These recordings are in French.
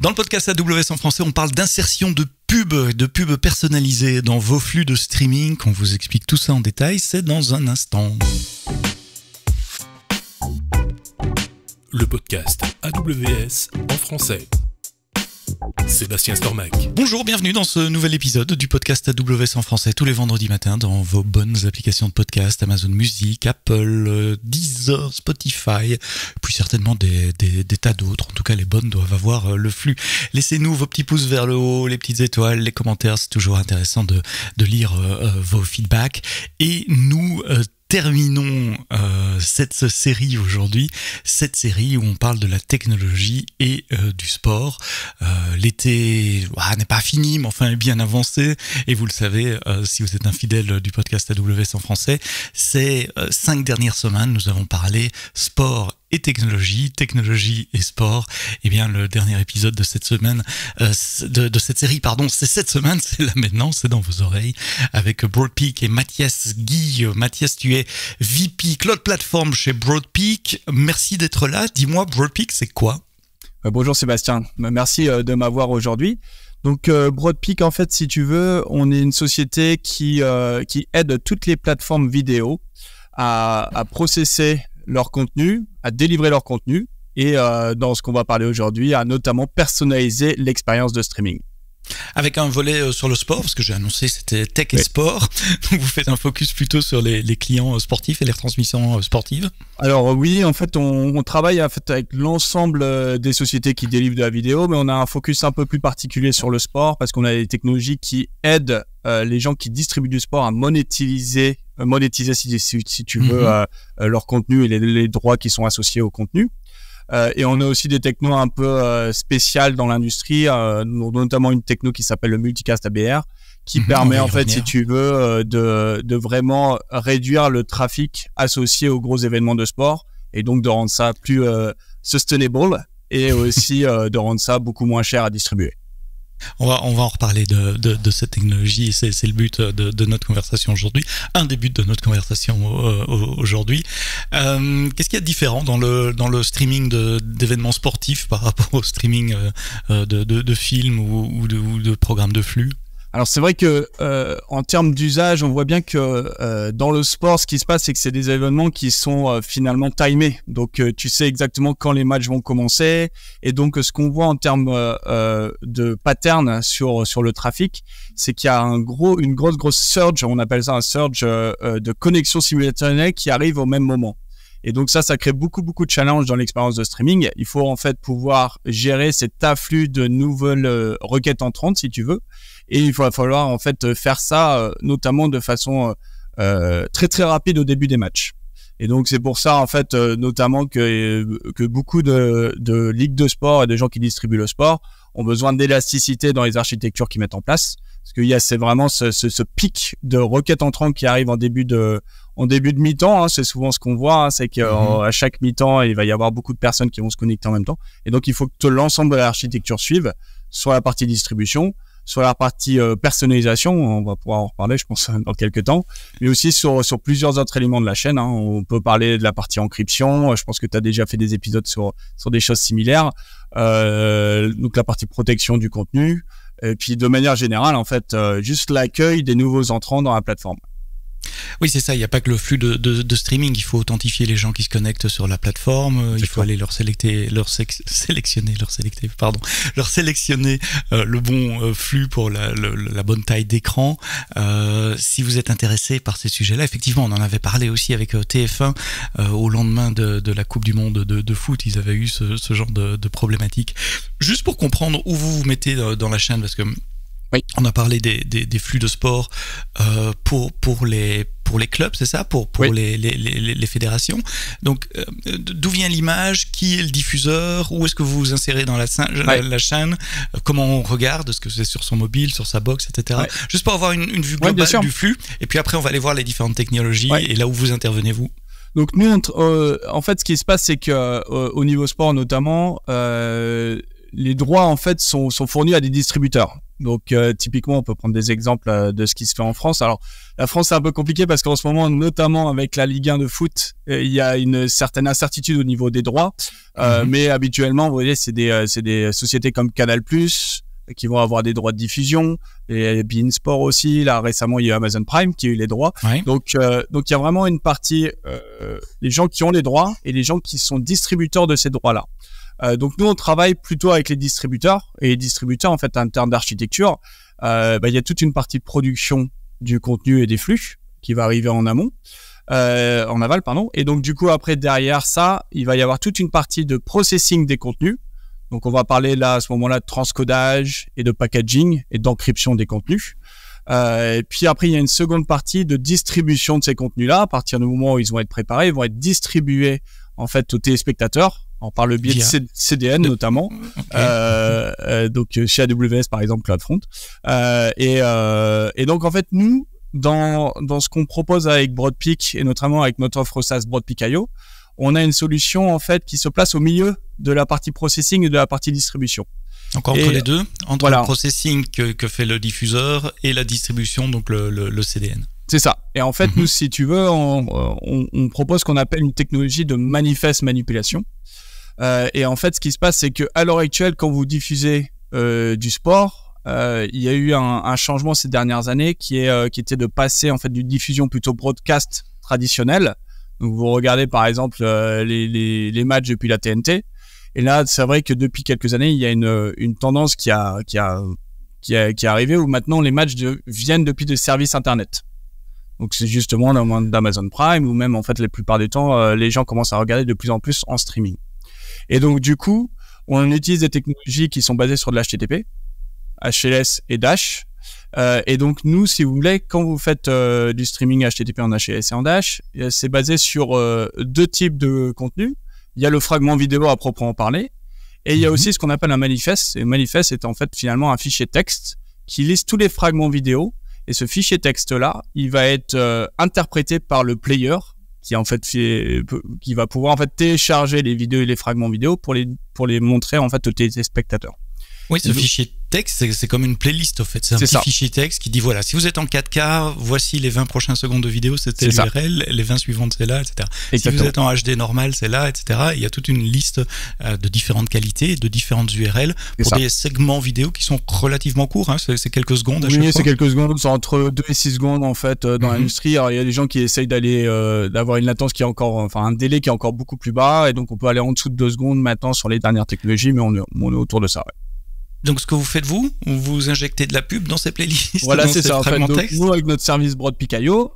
Dans le podcast AWS en français, on parle d'insertion de pubs personnalisées dans vos flux de streaming. On vous explique tout ça en détail, c'est dans un instant. Le podcast AWS en français. Sébastien Stormac. Bonjour, bienvenue dans ce nouvel épisode du podcast AWS en français tous les vendredis matins dans vos bonnes applications de podcast, Amazon Music, Apple, Deezer, Spotify, puis certainement des tas d'autres. En tout cas, les bonnes doivent avoir le flux. Laissez-nous vos petits pouces vers le haut, les petites étoiles, les commentaires. C'est toujours intéressant de lire vos feedbacks. Et nous terminons cette série aujourd'hui, cette série où on parle de la technologie et du sport. L'été n'est pas fini, mais enfin est bien avancé. Et vous le savez, si vous êtes un fidèle du podcast AWS en français, ces 5 dernières semaines, nous avons parlé sport et technologie et sport. Eh bien, le dernier épisode de cette semaine, de cette série, c'est cette semaine, c'est là maintenant, c'est dans vos oreilles, avec Broadpeak et Mathias Guy. Mathias, tu es VP Cloud Platform chez Broadpeak. Merci d'être là. Dis-moi, Broadpeak, c'est quoi ? Bonjour Sébastien, merci de m'avoir aujourd'hui. Donc Broadpeak, en fait, si tu veux, on est une société qui aide toutes les plateformes vidéo à processer leur contenu, à délivrer leur contenu et dans ce qu'on va parler aujourd'hui, à notamment personnaliser l'expérience de streaming. Avec un volet sur le sport, parce que j'ai annoncé c'était tech et sport, donc vous faites un focus plutôt sur les clients sportifs et les retransmissions sportives. Alors oui, en fait on travaille avec l'ensemble des sociétés qui délivrent de la vidéo, mais on a un focus un peu plus particulier sur le sport, parce qu'on a des technologies qui aident les gens qui distribuent du sport à monétiser si tu veux leur contenu et les droits qui sont associés au contenu. Et on a aussi des technos un peu spéciales dans l'industrie, notamment une techno qui s'appelle le multicast ABR, qui permet en fait, si tu veux, de vraiment réduire le trafic associé aux gros événements de sport et donc de rendre ça plus sustainable et aussi de rendre ça beaucoup moins cher à distribuer. On va en reparler de cette technologie, c'est le but de notre conversation aujourd'hui, un des buts de notre conversation aujourd'hui. Qu'est-ce qu'il y a de différent dans le streaming d'événements sportifs par rapport au streaming de films ou de programmes de flux ? Alors c'est vrai que en termes d'usage, on voit bien que dans le sport, ce qui se passe, c'est que c'est des événements qui sont finalement timés. Donc tu sais exactement quand les matchs vont commencer, et donc ce qu'on voit en termes de pattern sur le trafic, c'est qu'il y a une grosse surge, on appelle ça un surge de connexion simultanée qui arrive au même moment. Et donc ça crée beaucoup de challenges dans l'expérience de streaming. Il faut en fait pouvoir gérer cet afflux de nouvelles requêtes entrantes, si tu veux. Et il va falloir en fait faire ça notamment de façon très rapide au début des matchs. Et donc c'est pour ça en fait notamment que beaucoup de ligues de sport et de gens qui distribuent le sport ont besoin d'élasticité dans les architectures qu'ils mettent en place. Parce qu'il y a c'est vraiment ce pic de requêtes entrantes qui arrive en début de mi-temps, c'est souvent ce qu'on voit, c'est qu'à chaque mi-temps, il va y avoir beaucoup de personnes qui vont se connecter en même temps. Et donc, il faut que l'ensemble de l'architecture suive, sur la partie distribution, sur la partie personnalisation, on va pouvoir en reparler, je pense, dans quelques temps, mais aussi sur plusieurs autres éléments de la chaîne. On peut parler de la partie encryption, je pense que tu as déjà fait des épisodes sur des choses similaires, donc la partie protection du contenu, et puis de manière générale, en fait, juste l'accueil des nouveaux entrants dans la plateforme. Oui, c'est ça. Il n'y a pas que le flux de streaming. Il faut authentifier les gens qui se connectent sur la plateforme. Il faut aller leur sélectionner le bon flux pour la bonne taille d'écran. Si vous êtes intéressé par ces sujets-là, effectivement, on en avait parlé aussi avec TF1 au lendemain de la Coupe du Monde de foot. Ils avaient eu ce genre de problématique. Juste pour comprendre où vous vous mettez dans la chaîne, parce que oui, on a parlé des flux de sport pour les clubs, c'est ça, pour oui, les fédérations. Donc d'où vient l'image, qui est le diffuseur, où est-ce que vous vous insérez dans la chaîne, comment on regarde, est-ce que c'est sur son mobile, sur sa box, etc. Ouais. Juste pour avoir une vue globale du flux, et puis après on va aller voir les différentes technologies et là où vous intervenez vous. Donc nous, en fait, ce qui se passe, c'est que au niveau sport notamment, les droits en fait sont fournis à des distributeurs. Donc typiquement, on peut prendre des exemples de ce qui se fait en France. Alors la France c'est un peu compliqué parce qu'en ce moment, notamment avec la Ligue 1 de foot, il y a une certaine incertitude au niveau des droits. Mais habituellement, vous voyez, c'est des sociétés comme Canal+ qui vont avoir des droits de diffusion, et beIN Sport aussi. Là récemment, il y a Amazon Prime qui a eu les droits. Ouais. Donc il y a vraiment une partie les gens qui ont les droits et les gens qui sont distributeurs de ces droits-là. Donc nous on travaille plutôt avec les distributeurs, et les distributeurs en fait en termes d'architecture, il y a toute une partie de production du contenu et des flux qui va arriver en amont, en aval pardon, et donc du coup après derrière ça il va y avoir toute une partie de processing des contenus. Donc on va parler là à ce moment-là de transcodage et de packaging et d'encryption des contenus. Et puis après il y a une seconde partie de distribution de ces contenus-là. À partir du moment où ils vont être préparés, ils vont être distribués en fait aux téléspectateurs par le biais de CDN notamment. Okay. Donc chez AWS par exemple CloudFront. Et donc en fait nous dans ce qu'on propose avec Broadpeak et notamment avec notre offre SaaS Broadpeak.io, on a une solution en fait qui se place au milieu de la partie processing et de la partie distribution. Donc entre les deux, entre le processing que fait le diffuseur et la distribution, donc le CDN. C'est ça. Et en fait, nous, si tu veux, on propose ce qu'on appelle une technologie de manifest manipulation. Et en fait, ce qui se passe, c'est que à l'heure actuelle, quand vous diffusez du sport, il y a eu un changement ces dernières années qui était de passer en fait d'une diffusion plutôt broadcast traditionnelle. Donc vous regardez par exemple les matchs depuis la TNT. Et là, c'est vrai que depuis quelques années, il y a une tendance qui est arrivée où maintenant les matchs viennent depuis des services internet. Donc c'est justement d'Amazon Prime, ou même en fait la plupart du temps, les gens commencent à regarder de plus en plus en streaming. Et donc du coup, on utilise des technologies qui sont basées sur de l'HTTP, HLS et Dash. Et donc nous, si vous voulez, quand vous faites du streaming HTTP en HLS et en Dash, c'est basé sur deux types de contenus. Il y a le fragment vidéo à proprement parler, et il y a aussi ce qu'on appelle un manifeste. Et un manifeste est en fait finalement un fichier texte qui liste tous les fragments vidéo. Et ce fichier texte-là, il va être interprété par le player, qui en fait qui va pouvoir en fait télécharger les vidéos et les fragments vidéo pour les montrer en fait aux téléspectateurs. Oui, ce fichier texte, c'est comme une playlist, en fait. C'est un petit fichier texte qui dit, voilà, si vous êtes en 4K, voici les 20 prochaines secondes de vidéo, c'était l'URL, les 20 suivantes, c'est là, etc. Exactement. Si vous êtes en HD normal, c'est là, etc. Il y a toute une liste de différentes qualités, de différentes URL pour des segments vidéo qui sont relativement courts, hein. C'est quelques secondes à chaque fois. Oui, c'est quelques secondes, c'est entre 2 et 6 secondes, en fait, dans l'industrie. Alors, il y a des gens qui essayent d'avoir une latence qui est encore, enfin, un délai qui est encore beaucoup plus bas, et donc on peut aller en dessous de 2 secondes maintenant sur les dernières technologies, mais on est autour de ça, ouais. Donc, ce que vous faites, vous injectez de la pub dans ces playlists. Voilà, c'est ça. En fait, donc, nous, avec notre service Broadpeak.io,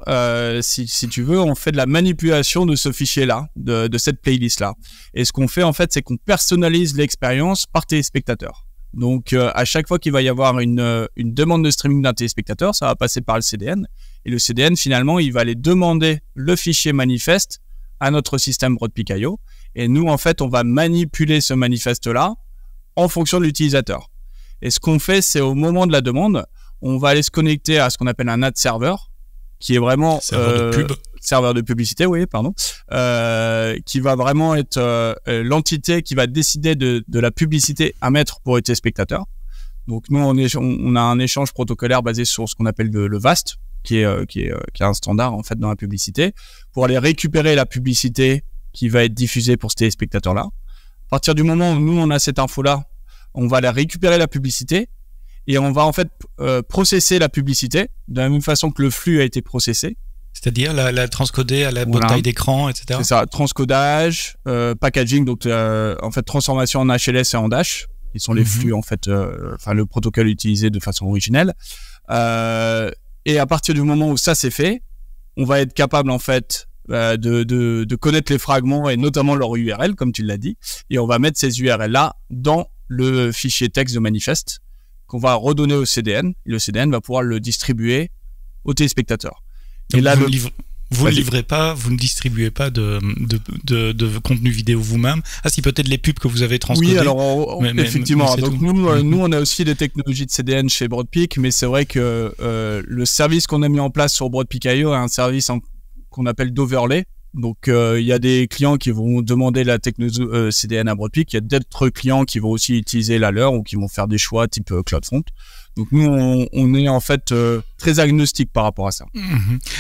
si tu veux, on fait de la manipulation de ce fichier-là, de cette playlist-là. Et ce qu'on fait, en fait, c'est qu'on personnalise l'expérience par téléspectateur. Donc, à chaque fois qu'il va y avoir une demande de streaming d'un téléspectateur, ça va passer par le CDN. Et le CDN, finalement, il va aller demander le fichier manifeste à notre système Broadpeak.io. Et nous, en fait, on va manipuler ce manifeste-là en fonction de l'utilisateur. Et ce qu'on fait, c'est au moment de la demande, on va aller se connecter à ce qu'on appelle un ad server, qui est vraiment serveur de publicité, oui, pardon, qui va vraiment être l'entité qui va décider de la publicité à mettre pour les téléspectateurs. Donc nous, on a un échange protocolaire basé sur ce qu'on appelle le VAST, qui est un standard en fait dans la publicité, pour aller récupérer la publicité qui va être diffusée pour ce téléspectateur-là. À partir du moment où nous on a cette info-là, on va aller récupérer la publicité et on va en fait processer la publicité de la même façon que le flux a été processé. C'est-à-dire la transcoder à la bonne taille d'écran, etc. C'est ça, transcodage, packaging, donc en fait transformation en HLS et en Dash, qui sont les flux en fait, enfin le protocole utilisé de façon originelle. Et à partir du moment où ça c'est fait, on va être capable en fait de connaître les fragments et notamment leur URL, comme tu l'as dit, et on va mettre ces URL-là dans le fichier texte de manifeste qu'on va redonner au CDN, et le CDN va pouvoir le distribuer aux téléspectateurs. Et là, vous ne livrez pas, vous ne distribuez pas de contenu vidéo vous-même. Ah si, peut-être les pubs que vous avez transcodées. Oui, alors effectivement. Donc nous, on a aussi des technologies de CDN chez Broadpeak, mais c'est vrai que le service qu'on a mis en place sur Broadpeak.io est un service qu'on appelle d'overlay. Donc il y a des clients qui vont demander la technologie CDN à Broadpeak, il y a d'autres clients qui vont aussi utiliser la leur ou qui vont faire des choix type CloudFront. Donc nous, on est en fait très agnostique par rapport à ça.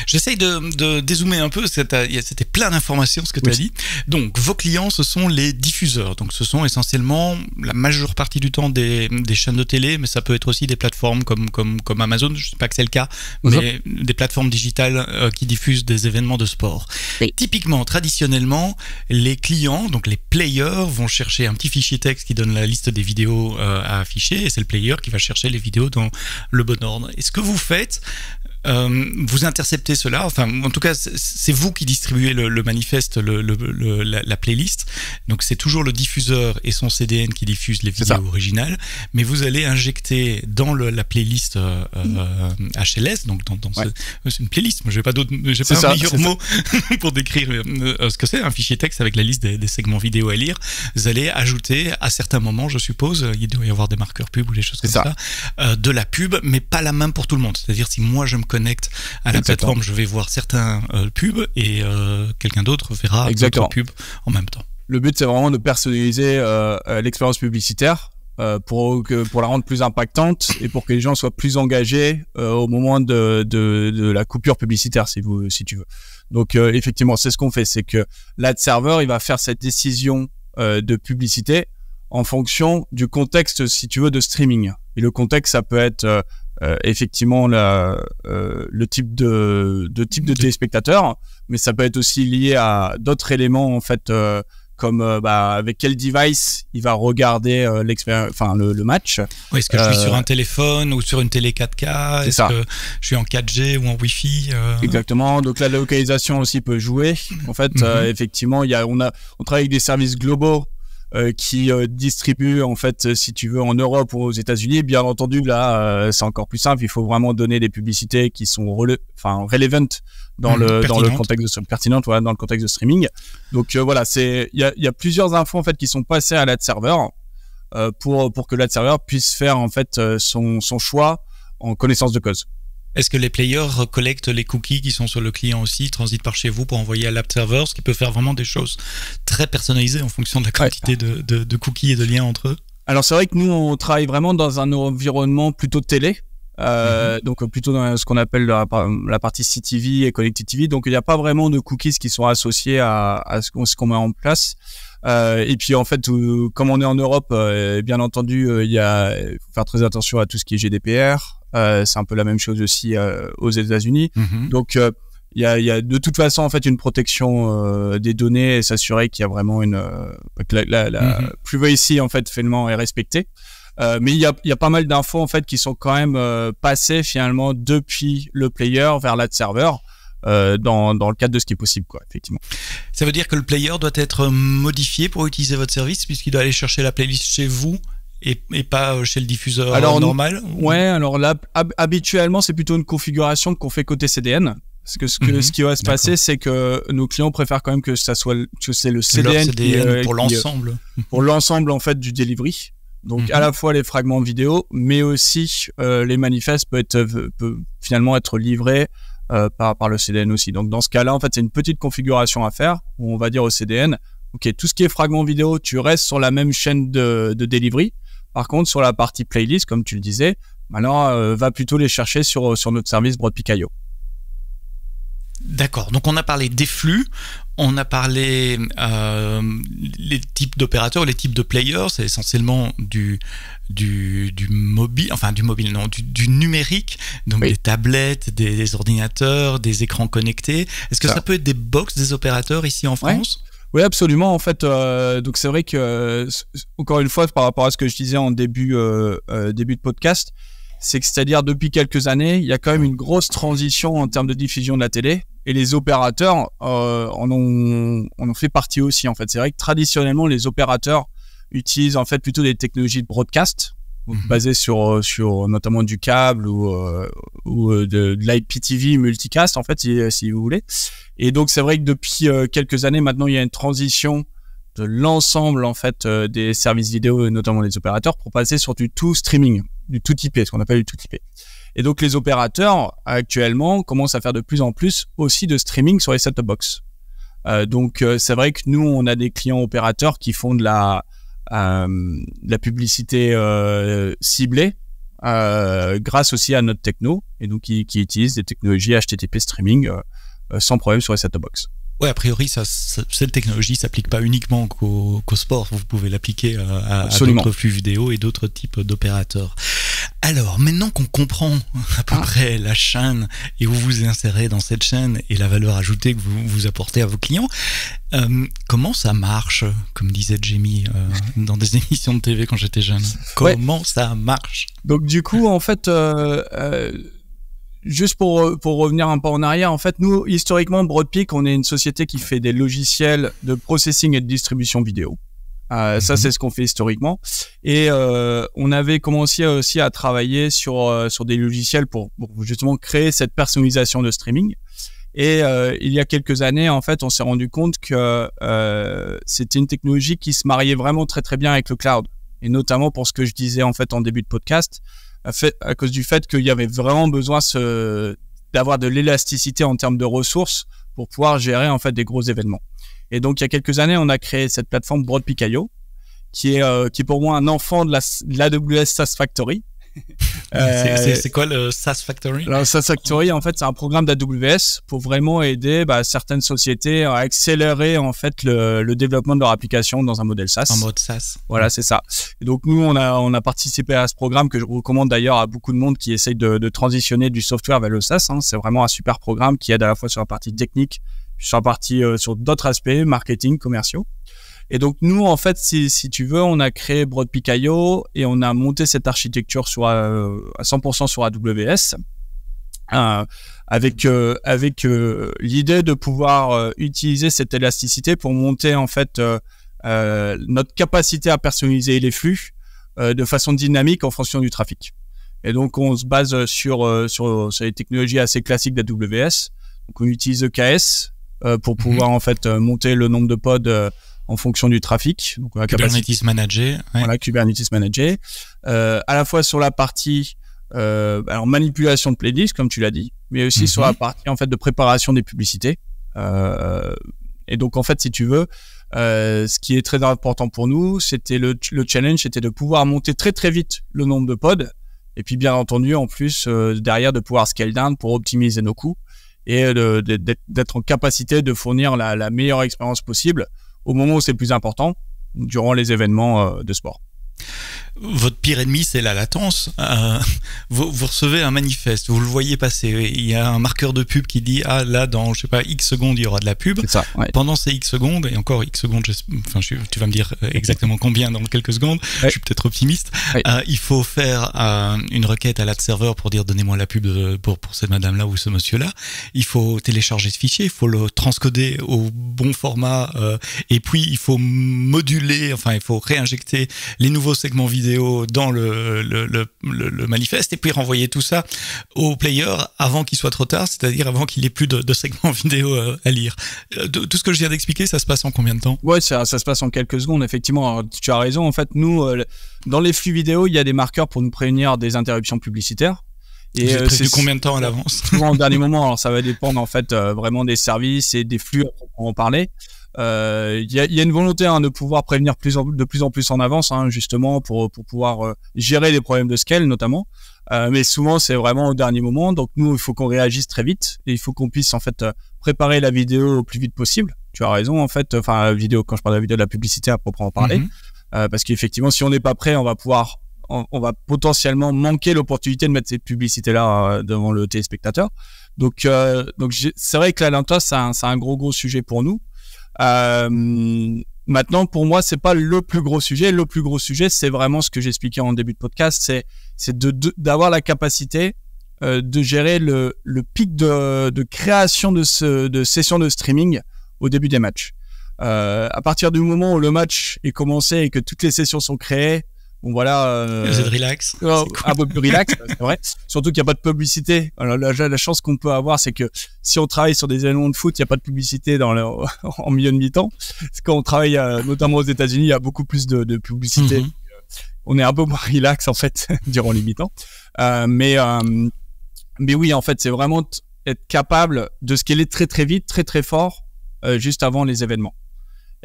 J'essaye de dézoomer un peu, c'était plein d'informations ce que tu as dit. Donc vos clients, ce sont les diffuseurs. Donc ce sont essentiellement la majeure partie du temps des chaînes de télé, mais ça peut être aussi des plateformes comme Amazon, je ne sais pas que c'est le cas, mais des plateformes digitales qui diffusent des événements de sport. Oui. Typiquement, traditionnellement, les clients, donc les players, vont chercher un petit fichier texte qui donne la liste des vidéos à afficher, et c'est le player qui va chercher les vidéos dans le bon ordre. Et ce que vous faites, vous interceptez cela, enfin en tout cas c'est vous qui distribuez le manifeste, la playlist, donc c'est toujours le diffuseur et son CDN qui diffusent les vidéos originales, mais vous allez injecter dans la playlist HLS, donc c'est une playlist, moi j'ai pas un meilleur mot pour décrire ce que c'est, un fichier texte avec la liste des segments vidéo à lire. Vous allez ajouter à certains moments, je suppose, il doit y avoir des marqueurs pub ou des choses comme ça, de la pub, mais pas la même pour tout le monde, c'est-à-dire si moi je me connecte à la plateforme, je vais voir certains pubs et quelqu'un d'autre verra d'autres pubs en même temps. Le but, c'est vraiment de personnaliser l'expérience publicitaire pour la rendre plus impactante et pour que les gens soient plus engagés au moment de la coupure publicitaire, si tu veux. Donc effectivement, c'est ce qu'on fait, c'est que l'ad server, il va faire cette décision de publicité en fonction du contexte, si tu veux, de streaming. Et le contexte, ça peut être effectivement le type de téléspectateur, mais ça peut être aussi lié à d'autres éléments en fait, comme avec quel device il va regarder le match. Oui, est-ce que je suis sur un téléphone ou sur une télé 4K? Est-ce que je suis en 4G ou en Wi-Fi? Exactement. Donc la localisation aussi peut jouer. En fait, effectivement, on travaille avec des services globaux qui distribue en fait, si tu veux, en Europe ou aux États-Unis. Bien entendu, là, c'est encore plus simple. Il faut vraiment donner des publicités qui sont relevant dans le contexte pertinente, voilà, dans le contexte de streaming. Donc voilà, il y a plusieurs infos en fait qui sont passées à l'ad server pour que l'ad server puisse faire en fait son choix en connaissance de cause. Est-ce que les players collectent les cookies qui sont sur le client aussi, transitent par chez vous pour envoyer à l'ad server, ce qui peut faire vraiment des choses très personnalisées en fonction de la quantité de cookies et de liens entre eux? Alors c'est vrai que nous, on travaille vraiment dans un environnement plutôt télé, donc plutôt dans ce qu'on appelle la partie CTV et Connected TV. Donc il n'y a pas vraiment de cookies qui sont associés à ce qu'on met en place. Et puis en fait, comme on est en Europe, bien entendu, il faut faire très attention à tout ce qui est GDPR. C'est un peu la même chose aussi aux États-Unis. Donc il y a de toute façon en fait une protection des données et s'assurer qu'il y a vraiment que la privacy en fait finalement est respectée. Mais il y a pas mal d'infos en fait qui sont quand même passées finalement depuis le player vers l'ad server. Dans le cadre de ce qui est possible, quoi, effectivement. Ça veut dire que le player doit être modifié pour utiliser votre service, puisqu'il doit aller chercher la playlist chez vous et pas chez le diffuseur normal? Ouais, alors là, habituellement, c'est plutôt une configuration qu'on fait côté CDN. Parce que ce qui va se passer, c'est que nos clients préfèrent quand même que c'est le CDN pour l'ensemble. Pour l'ensemble, en fait, du delivery. Donc, à la fois les fragments vidéo, mais aussi les manifestes peuvent finalement être livrés par le CDN aussi. Donc dans ce cas-là, en fait, c'est une petite configuration à faire où on va dire au CDN, ok, tout ce qui est fragment vidéo, tu restes sur la même chaîne de delivery. Par contre, sur la partie playlist, comme tu le disais, maintenant, va plutôt les chercher sur notre service Broadpeak.io. D'accord. Donc on a parlé des flux, on a parlé les types d'opérateurs, les types de players, c'est essentiellement du mobile, enfin du numérique, donc des tablettes, des ordinateurs, des écrans connectés. Est-ce que ça peut être des box des opérateurs ici en France? Oui, absolument. En fait, donc c'est vrai que encore une fois, par rapport à ce que je disais en début de podcast, c'est-à-dire depuis quelques années, il y a quand même une grosse transition en termes de diffusion de la télé. Et les opérateurs en ont fait partie aussi. En fait, c'est vrai que traditionnellement, les opérateurs utilisent en fait plutôt des technologies de broadcast, basées sur notamment du câble ou de l'IPTV multicast, en fait, si vous voulez. Et donc, c'est vrai que depuis quelques années, maintenant, il y a une transition de l'ensemble en fait des services vidéo et notamment les opérateurs pour passer sur du tout streaming, du tout IP, ce qu'on appelle du tout IP. Et donc les opérateurs actuellement commencent à faire de plus en plus aussi de streaming sur les set-top box. Donc c'est vrai que nous on a des clients opérateurs qui font de la publicité ciblée grâce aussi à notre techno, et donc qui utilisent des technologies HTTP streaming sans problème sur les set-top box. Ouais, a priori, cette technologie s'applique pas uniquement qu'au sport. Vous pouvez l'appliquer à d'autres flux vidéo et d'autres types d'opérateurs. Alors, maintenant qu'on comprend à peu près la chaîne et où vous insérez dans cette chaîne et la valeur ajoutée que vous apportez à vos clients, comment ça marche, comme disait Jamie dans des émissions de TV quand j'étais jeune? Comment ça marche? Donc, du coup, en fait... juste pour revenir un peu en arrière, en fait, nous, historiquement, Broadpeak, on est une société qui fait des logiciels de processing et de distribution vidéo. Ça, c'est ce qu'on fait historiquement. Et on avait commencé aussi à travailler sur des logiciels pour justement créer cette personnalisation de streaming. Et il y a quelques années, en fait, on s'est rendu compte que c'était une technologie qui se mariait vraiment très très bien avec le cloud. Et notamment pour ce que je disais en fait en début de podcast, à cause du fait qu'il y avait vraiment besoin d'avoir de l'élasticité en termes de ressources pour pouvoir gérer en fait des gros événements. Et donc il y a quelques années, on a créé cette plateforme Broadpeak.io qui est pour moi un enfant de l'AWS SaaS Factory. C'est quoi le SaaS Factory? Alors, SaaS Factory, en fait, c'est un programme d'AWS pour vraiment aider certaines sociétés à accélérer en fait le développement de leur application dans un modèle SaaS. En mode SaaS. Voilà, c'est ça. Et donc nous, on a participé à ce programme que je recommande d'ailleurs à beaucoup de monde qui essaye de transitionner du software vers le SaaS. C'est vraiment un super programme qui aide à la fois sur la partie technique, sur la partie sur d'autres aspects, marketing, commerciaux. Et donc nous, en fait, si tu veux, on a créé Broadpeak.io et on a monté cette architecture à 100% sur AWS, avec l'idée de pouvoir utiliser cette élasticité pour monter en fait notre capacité à personnaliser les flux de façon dynamique en fonction du trafic. Et donc on se base sur les technologies assez classiques d'AWS. Donc on utilise EKS pour pouvoir en fait monter le nombre de pods en fonction du trafic. Donc, Kubernetes Manager. Ouais. Voilà, Kubernetes Manager. À la fois sur la partie manipulation de playlists, comme tu l'as dit, mais aussi sur la partie en fait de préparation des publicités. Et donc en fait, si tu veux, ce qui est très important pour nous, c'était le challenge, c'était de pouvoir monter très très vite le nombre de pods, et puis bien entendu en plus derrière de pouvoir scale down pour optimiser nos coûts et d'être en capacité de fournir la meilleure expérience possible au moment où c'est le plus important, durant les événements de sport. Votre pire ennemi, c'est la latence. Vous recevez un manifeste, vous le voyez passer. Il y a un marqueur de pub qui dit là, dans, je sais pas, X secondes, il y aura de la pub. C'est ça, ouais. Pendant ces X secondes, et encore X secondes, tu vas me dire exactement combien dans quelques secondes. Ouais. Je suis peut-être optimiste. Ouais. Il faut faire une requête à l'ad serveur pour dire donnez-moi la pub pour cette madame-là ou ce monsieur-là. Il faut télécharger ce fichier, il faut le transcoder au bon format, et puis il faut moduler, il faut réinjecter les nouveaux segments vidéo dans le manifeste et puis renvoyer tout ça au player avant qu'il soit trop tard, c'est-à-dire avant qu'il ait plus de segments vidéo à lire. Tout ce que je viens d'expliquer, ça se passe en combien de temps? Ouais, ça se passe en quelques secondes, effectivement. Alors, tu as raison, en fait, nous, dans les flux vidéo, il y a des marqueurs pour nous prévenir des interruptions publicitaires. Et vous êtes prévu combien de temps à l'avance? Souvent au dernier moment, alors ça va dépendre en fait vraiment des services et des flux on en parlait. Il y a une volonté de pouvoir prévenir de plus en plus en avance, justement pour pouvoir gérer les problèmes de scale notamment. Mais souvent c'est vraiment au dernier moment. Donc nous, il faut qu'on réagisse très vite et il faut qu'on puisse en fait préparer la vidéo au plus vite possible. Tu as raison en fait. Enfin, la vidéo, quand je parle de la vidéo de la publicité à proprement parler, parce qu'effectivement, si on n'est pas prêt, on va potentiellement manquer l'opportunité de mettre cette publicité-là devant le téléspectateur. Donc c'est vrai que la lentesse, c'est un gros sujet pour nous. Maintenant, pour moi, c'est pas le plus gros sujet. Le plus gros sujet, c'est vraiment ce que j'expliquais en début de podcast, c'est d'avoir la capacité de gérer le pic de création de sessions de streaming au début des matchs. À partir du moment où le match est commencé et que toutes les sessions sont créées, bon voilà, vous êtes relax, un peu plus relax, c'est vrai. Surtout qu'il n'y a pas de publicité. Alors la chance qu'on peut avoir, c'est que si on travaille sur des événements de foot, il n'y a pas de publicité en milieu de mi-temps. Quand on travaille notamment aux États-Unis, il y a beaucoup plus de publicité. On est un peu moins relax en fait durant les mi-temps. Mais oui, en fait, c'est vraiment être capable de scaler très très vite, très très fort juste avant les événements.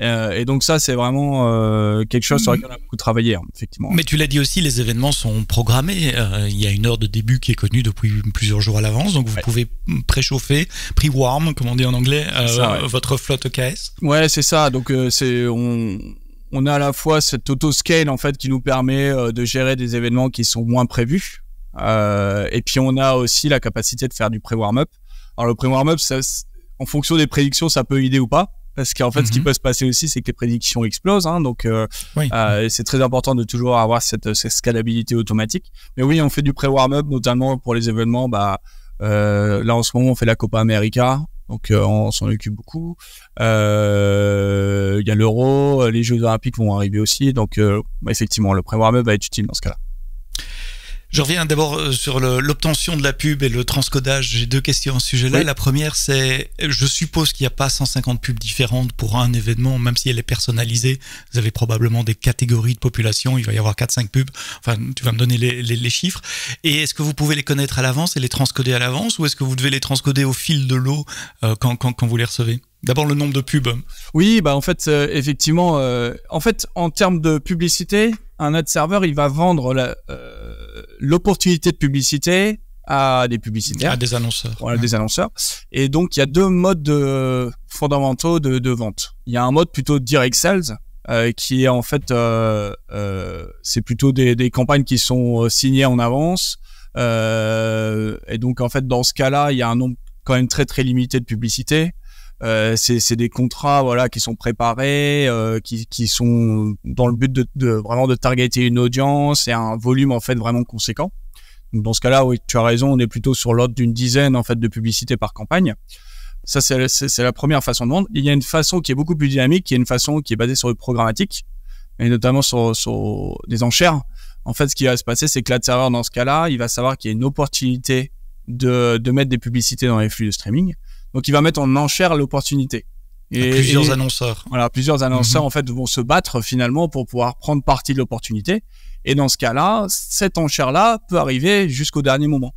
Et donc ça, c'est vraiment quelque chose sur lequel on a beaucoup travaillé, effectivement. Mais tu l'as dit aussi, les événements sont programmés. Il y a une heure de début qui est connue depuis plusieurs jours à l'avance, donc vous pouvez préchauffer, pre-warm, comme on dit en anglais, votre flotte EKS. Ouais, c'est ça. Donc on a à la fois cet auto-scale en fait qui nous permet de gérer des événements qui sont moins prévus. Et puis on a aussi la capacité de faire du pré-warm-up. Alors le pré-warm-up, en fonction des prédictions, ça peut aider ou pas. Parce qu'en fait, ce qui peut se passer aussi, c'est que les prédictions explosent. Donc, c'est très important de toujours avoir cette scalabilité automatique. Mais oui, on fait du pré-warm-up, notamment pour les événements. Là, en ce moment, on fait la Copa América. Donc, on s'en occupe beaucoup. Il y a l'Euro, les Jeux Olympiques vont arriver aussi. Donc, effectivement, le pré-warm-up va être utile dans ce cas-là. Je reviens d'abord sur l'obtention de la pub et le transcodage. J'ai deux questions à ce sujet-là. La première, c'est, je suppose qu'il n'y a pas 150 pubs différentes pour un événement, même si elle est personnalisée. Vous avez probablement des catégories de population. Il va y avoir 4-5 pubs. Enfin, tu vas me donner les chiffres. Et est-ce que vous pouvez les connaître à l'avance et les transcoder à l'avance, ou est-ce que vous devez les transcoder au fil de l'eau quand vous les recevez? D'abord, le nombre de pubs. Oui, en fait, effectivement, en termes de publicité, un ad server, il va vendre l'opportunité de publicité à des publicitaires. À des annonceurs. Voilà, des annonceurs. Et donc, il y a deux modes fondamentaux de vente. Il y a un mode plutôt direct sales, qui est en fait, c'est plutôt des campagnes qui sont signées en avance. Et donc, en fait, dans ce cas-là, il y a un nombre quand même très, très limité de publicité. C'est des contrats qui sont préparés, qui sont dans le but de vraiment de targeter une audience et un volume en fait vraiment conséquent. Donc dans ce cas-là, oui, tu as raison, on est plutôt sur l'ordre d'une dizaine en fait de publicités par campagne. Ça c'est la première façon de vendre. Il y a une façon qui est beaucoup plus dynamique, qui est une façon qui est basée sur le programmatique et notamment sur des enchères. En fait, ce qui va se passer, c'est que l'ad server dans ce cas-là, il va savoir qu'il y a une opportunité de mettre des publicités dans les flux de streaming. Donc, il va mettre en enchère l'opportunité. Et plusieurs annonceurs. Voilà, plusieurs annonceurs, en fait, vont se battre finalement pour pouvoir prendre partie de l'opportunité. Et dans ce cas-là, cette enchère-là peut arriver jusqu'au dernier moment.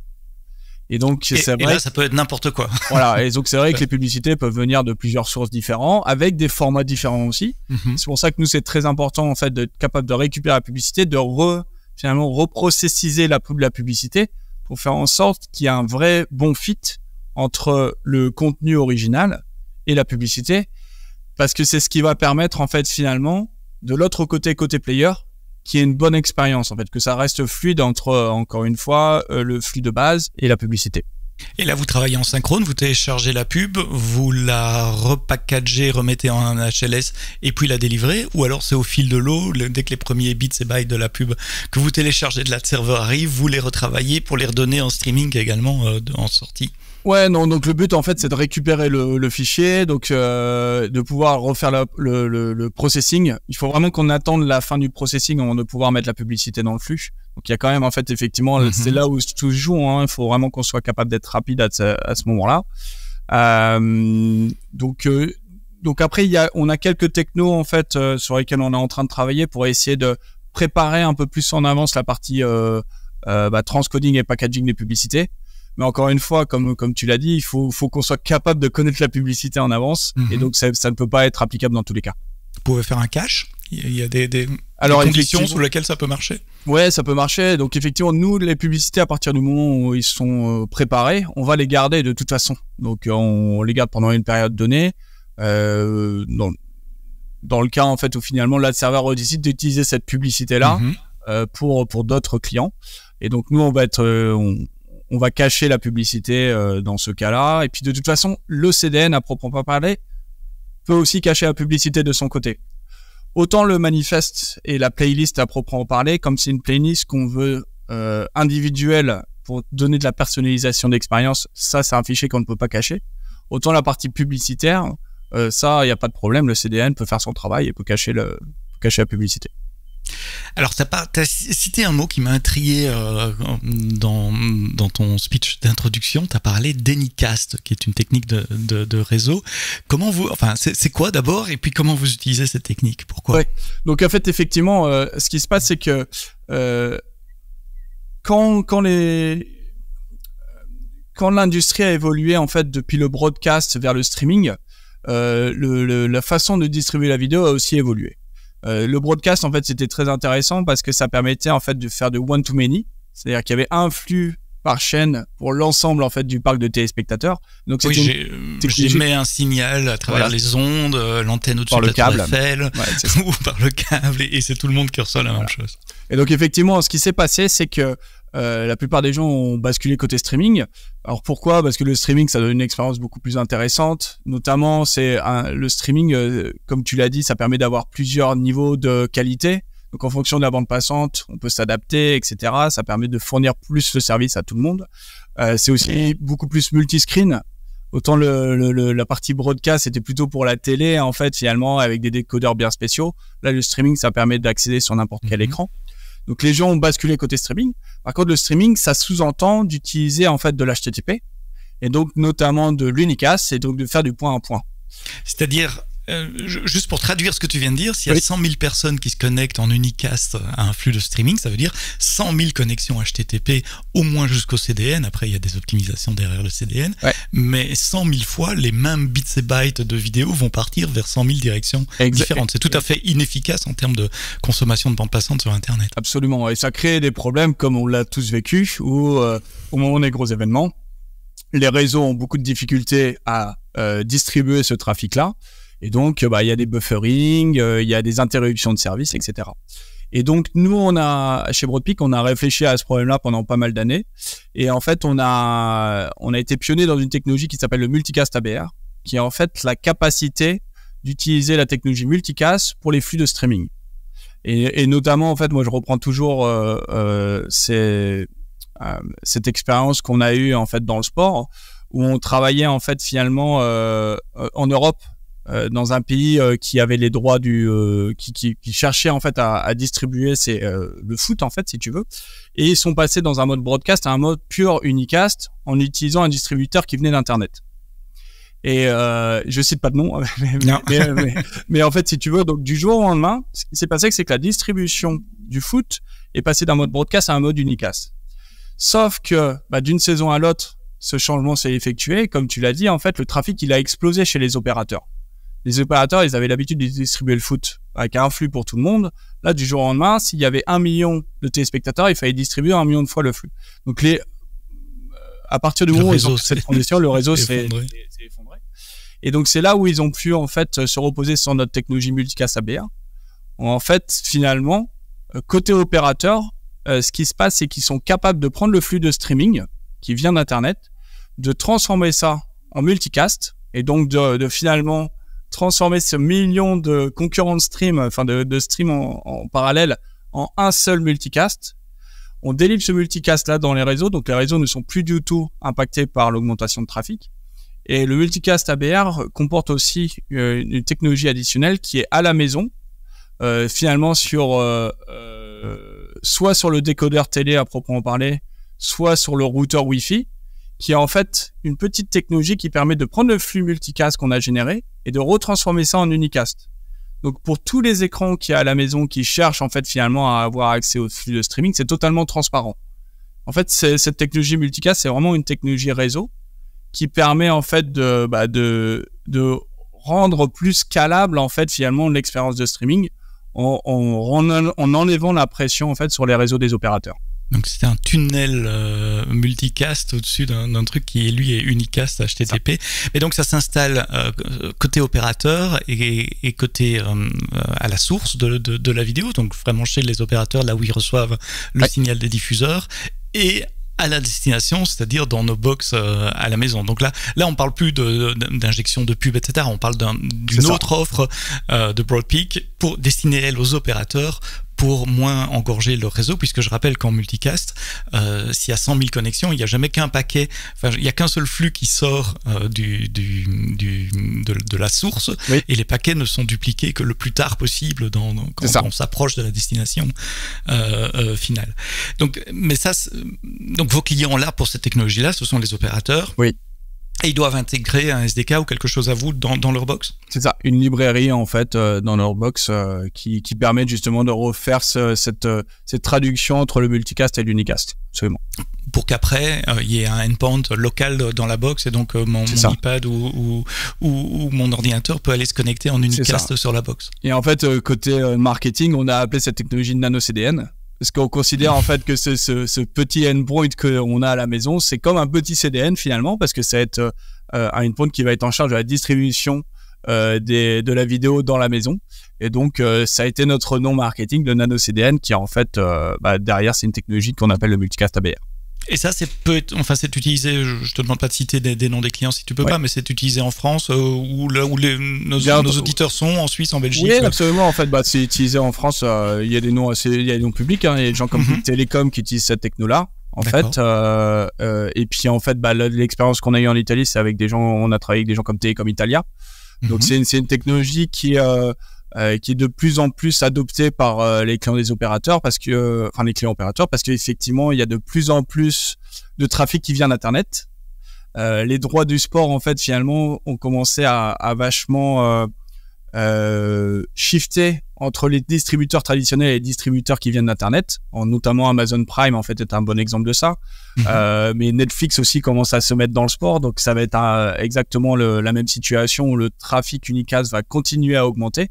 Et donc, c'est vrai. Et là, ça peut être n'importe quoi. Voilà. Et donc, c'est vrai que les publicités peuvent venir de plusieurs sources différentes, avec des formats différents aussi. C'est pour ça que nous, c'est très important, en fait, d'être capable de récupérer la publicité, de finalement reprocessiser la publicité pour faire en sorte qu'il y ait un vrai bon fit entre le contenu original et la publicité, parce que c'est ce qui va permettre en fait finalement de l'autre côté player qu'il y ait une bonne expérience en fait, que ça reste fluide entre encore une fois le flux de base et la publicité. Et là, vous travaillez en synchrone, vous téléchargez la pub, vous la repackagez, remettez en un HLS et puis la délivrez, ou alors c'est au fil de l'eau, dès que les premiers bits et bytes de la pub que vous téléchargez de la serveur arrivent, vous les retravaillez pour les redonner en streaming également en sortie. Ouais, non, donc le but en fait c'est de récupérer le fichier, donc de pouvoir refaire le processing. Il faut vraiment qu'on attende la fin du processing avant de pouvoir mettre la publicité dans le flux. Donc il y a quand même en fait effectivement, c'est là où tout se joue, il faut vraiment qu'on soit capable d'être rapide à ce moment-là. Donc après on a quelques technos en fait sur lesquels on est en train de travailler pour essayer de préparer un peu plus en avance la partie transcoding et packaging des publicités. Mais encore une fois, comme tu l'as dit, il faut qu'on soit capable de connaître la publicité en avance. Et donc, ça ne peut pas être applicable dans tous les cas. Vous pouvez faire un cache? Il y a des conditions sous lesquelles ça peut marcher? Ouais, ça peut marcher. Donc, effectivement, nous, les publicités, à partir du moment où ils sont préparés, on va les garder de toute façon. Donc, on les garde pendant une période donnée. Dans le cas, en fait, où finalement, l'ad server décide d'utiliser cette publicité-là pour d'autres clients. Et donc, nous, on va être... on va cacher la publicité dans ce cas-là. Et puis, de toute façon, le CDN, à proprement parler, peut aussi cacher la publicité de son côté. Autant le manifeste et la playlist à proprement parler, comme c'est une playlist qu'on veut individuelle pour donner de la personnalisation d'expérience, ça, c'est un fichier qu'on ne peut pas cacher. Autant la partie publicitaire, ça, il n'y a pas de problème. Le CDN peut faire son travail et peut cacher la publicité. Alors, t'as cité un mot qui m'a intrigué dans ton speech d'introduction. T'as parlé d'Anycast, qui est une technique de réseau. C'est quoi d'abord, et puis comment vous utilisez cette technique? Pourquoi? Ouais. Donc en fait, effectivement, ce qui se passe, c'est que quand l'industrie a évolué en fait depuis le broadcast vers le streaming, la façon de distribuer la vidéo a aussi évolué. Le broadcast, en fait, c'était très intéressant parce que ça permettait en fait de faire de one-to-many, c'est-à-dire qu'il y avait un flux par chaîne pour l'ensemble en fait du parc de téléspectateurs. Donc j'émets un signal à travers les ondes, l'antenne au-dessus de la tour Eiffel, ou par le câble, et c'est tout le monde qui reçoit la même chose. Et donc effectivement, ce qui s'est passé, c'est que la plupart des gens ont basculé côté streaming. Alors pourquoi ? Parce que le streaming, ça donne une expérience beaucoup plus intéressante. Notamment, le streaming, comme tu l'as dit, ça permet d'avoir plusieurs niveaux de qualité. Donc, en fonction de la bande passante, on peut s'adapter, etc. Ça permet de fournir plus le service à tout le monde. C'est aussi beaucoup plus multiscreen. Autant la partie broadcast, c'était plutôt pour la télé, en fait, finalement, avec des décodeurs bien spéciaux. Là, le streaming, ça permet d'accéder sur n'importe quel écran. Donc, les gens ont basculé côté streaming. Par contre, le streaming, ça sous-entend d'utiliser, en fait, de l'HTTP. Et donc, notamment de l'unicast, et donc de faire du point à point. C'est-à-dire... juste pour traduire ce que tu viens de dire, s'il y a 100 000 personnes qui se connectent en unicast à un flux de streaming, ça veut dire 100 000 connexions HTTP au moins jusqu'au CDN. Après, il y a des optimisations derrière le CDN. Mais 100 000 fois, les mêmes bits et bytes de vidéo vont partir vers 100 000 directions différentes. C'est tout à fait inefficace en termes de consommation de bande passante sur Internet. Absolument. Et ça crée des problèmes comme on l'a tous vécu, où au moment des gros événements, les réseaux ont beaucoup de difficultés à distribuer ce trafic-là. Et donc, il y a des bufferings, il y a des interruptions de service, etc. Et donc, nous, chez Broadpeak, on a réfléchi à ce problème-là pendant pas mal d'années. Et en fait, on a été pionnier dans une technologie qui s'appelle le multicast ABR, qui est en fait la capacité d'utiliser la technologie multicast pour les flux de streaming. Et notamment, en fait, moi, je reprends toujours cette expérience qu'on a eue en fait dans le sport, où on travaillait en fait finalement en Europe. Dans un pays qui avait les droits qui cherchait en fait à distribuer le foot en fait si tu veux, et ils sont passés dans un mode broadcast à un mode pure unicast en utilisant un distributeur qui venait d'internet. Et je cite pas de nom, mais en fait si tu veux, donc du jour au lendemain, ce qui s'est passé, c'est que la distribution du foot est passée d'un mode broadcast à un mode unicast. Sauf que d'une saison à l'autre, ce changement s'est effectué. Comme tu l'as dit, en fait, le trafic il a explosé chez les opérateurs. Les opérateurs, ils avaient l'habitude de distribuer le foot avec un flux pour tout le monde. Là, du jour au lendemain, s'il y avait 1 million de téléspectateurs, il fallait distribuer 1 million de fois le flux. Donc, à partir du moment où ils ont cette condition, le réseau s'est effondré. Et donc, c'est là où ils ont pu, en fait, se reposer sur notre technologie multicast ABR. En fait, finalement, côté opérateur, ce qui se passe, c'est qu'ils sont capables de prendre le flux de streaming qui vient d'Internet, de transformer ça en multicast, et donc de finalement transformer ce million de concurrents de stream, enfin de stream en parallèle, en un seul multicast. On délivre ce multicast-là dans les réseaux, donc les réseaux ne sont plus du tout impactés par l'augmentation de trafic. Et le multicast ABR comporte aussi une technologie additionnelle qui est à la maison, finalement soit sur le décodeur télé à proprement parler, soit sur le routeur Wi-Fi, qui est en fait une petite technologie qui permet de prendre le flux multicast qu'on a généré et de retransformer ça en unicast. Donc pour tous les écrans qu'il y a à la maison qui cherchent en fait finalement à avoir accès au flux de streaming, c'est totalement transparent. En fait, cette technologie multicast, c'est vraiment une technologie réseau qui permet en fait de rendre plus scalable en fait finalement l'expérience de streaming en enlevant la pression en fait sur les réseaux des opérateurs. Donc c'est un tunnel multicast au-dessus d'un truc qui lui est unicast HTTP. Et donc ça s'installe côté opérateur et côté à la source de la vidéo, donc vraiment chez les opérateurs, là où ils reçoivent le signal des diffuseurs, et à la destination, c'est-à-dire dans nos box à la maison. Donc là on parle plus d'injection de pub, etc. On parle d'une autre offre de Broadpeak pour destiner elle aux opérateurs, pour moins engorger le réseau, puisque je rappelle qu'en multicast, s'il y a 100 000 connexions, il n'y a jamais qu'un paquet, enfin, il n'y a qu'un seul flux qui sort de la source, et les paquets ne sont dupliqués que le plus tard possible quand on s'approche de la destination finale. Donc vos clients là, pour cette technologie-là, ce sont les opérateurs. Oui. Et ils doivent intégrer un SDK ou quelque chose à vous dans leur box? C'est ça, une librairie en fait dans leur box qui permet justement de refaire cette traduction entre le multicast et l'unicast. Absolument. pour qu'après il y ait un endpoint local dans la box et donc mon iPad ou mon ordinateur peut aller se connecter en unicast sur la box. Et en fait, côté marketing, on a appelé cette technologie nano CDN. Parce qu'on considère en fait que ce petit endpoint qu'on a à la maison, c'est comme un petit CDN finalement, parce que ça va être un endpoint qui va être en charge de la distribution de la vidéo dans la maison. Et donc, ça a été notre nom marketing, le nano CDN, qui en fait, derrière, c'est une technologie qu'on appelle le multicast ABR. Et ça, c'est utilisé, je te demande pas de citer des noms des clients si tu peux pas, mais c'est utilisé en France où nos auditeurs sont, en Suisse, en Belgique. Oui, absolument. En fait, c'est utilisé en France. Il y a des noms publics. Il y a des gens comme Telecom qui utilisent cette techno-là. En fait, et puis en fait, l'expérience qu'on a eue en Italie, c'est avec des gens. On a travaillé avec des gens comme Telecom Italia. Donc c'est une technologie qui est de plus en plus adoptée par les clients des opérateurs parce qu'effectivement il y a de plus en plus de trafic qui vient d'Internet. Les droits du sport en fait finalement ont commencé à vachement shifter entre les distributeurs traditionnels et les distributeurs qui viennent d'Internet, notamment Amazon Prime en fait est un bon exemple de ça. Mais Netflix aussi commence à se mettre dans le sport, donc ça va être exactement la même situation où le trafic unicast va continuer à augmenter.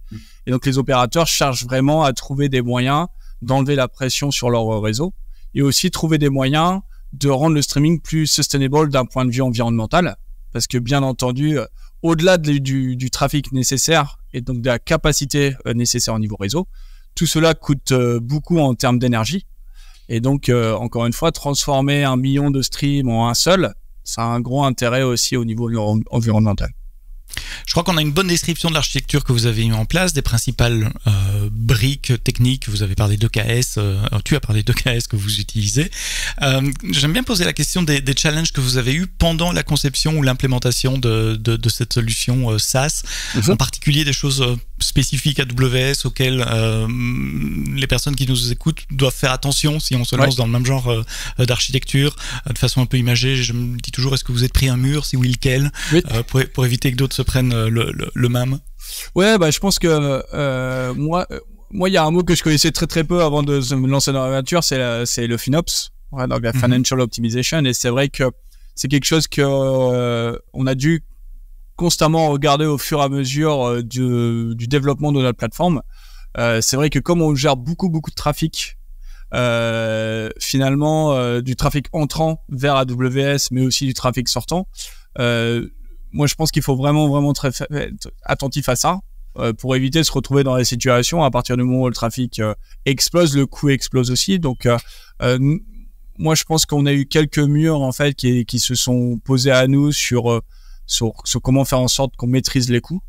Et donc les opérateurs cherchent vraiment à trouver des moyens d'enlever la pression sur leur réseau et aussi trouver des moyens de rendre le streaming plus sustainable d'un point de vue environnemental, parce que bien entendu, au-delà du trafic nécessaire et donc de la capacité nécessaire au niveau réseau, tout cela coûte beaucoup en termes d'énergie. Et donc, encore une fois, transformer 1 million de streams en un seul, ça a un gros intérêt aussi au niveau environnemental. Je crois qu'on a une bonne description de l'architecture que vous avez mis en place, des principales briques techniques. Vous avez parlé d'EKS, tu as parlé d'EKS que vous utilisez. J'aime bien poser la question des challenges que vous avez eus pendant la conception ou l'implémentation de cette solution SaaS, en particulier des choses spécifiques à AWS auxquelles les personnes qui nous écoutent doivent faire attention si on se lance dans le même genre d'architecture de façon un peu imagée. Je me dis toujours, est-ce que vous êtes pris un mur, si oui, lequel, pour éviter que d'autres se prennent le même. Ouais, je pense que moi il y a un mot que je connaissais très très peu avant de me lancer dans l'aventure, c'est le FinOps, donc la Financial Optimization, et c'est vrai que c'est quelque chose que on a dû constamment regarder au fur et à mesure du développement de notre plateforme. C'est vrai que comme on gère beaucoup de trafic, finalement du trafic entrant vers AWS, mais aussi du trafic sortant, moi je pense qu'il faut vraiment très attentif à ça pour éviter de se retrouver dans les situations à partir du moment où le trafic explose, le coût explose aussi. Donc moi je pense qu'on a eu quelques murs en fait qui se sont posés à nous sur comment faire en sorte qu'on maîtrise les coûts.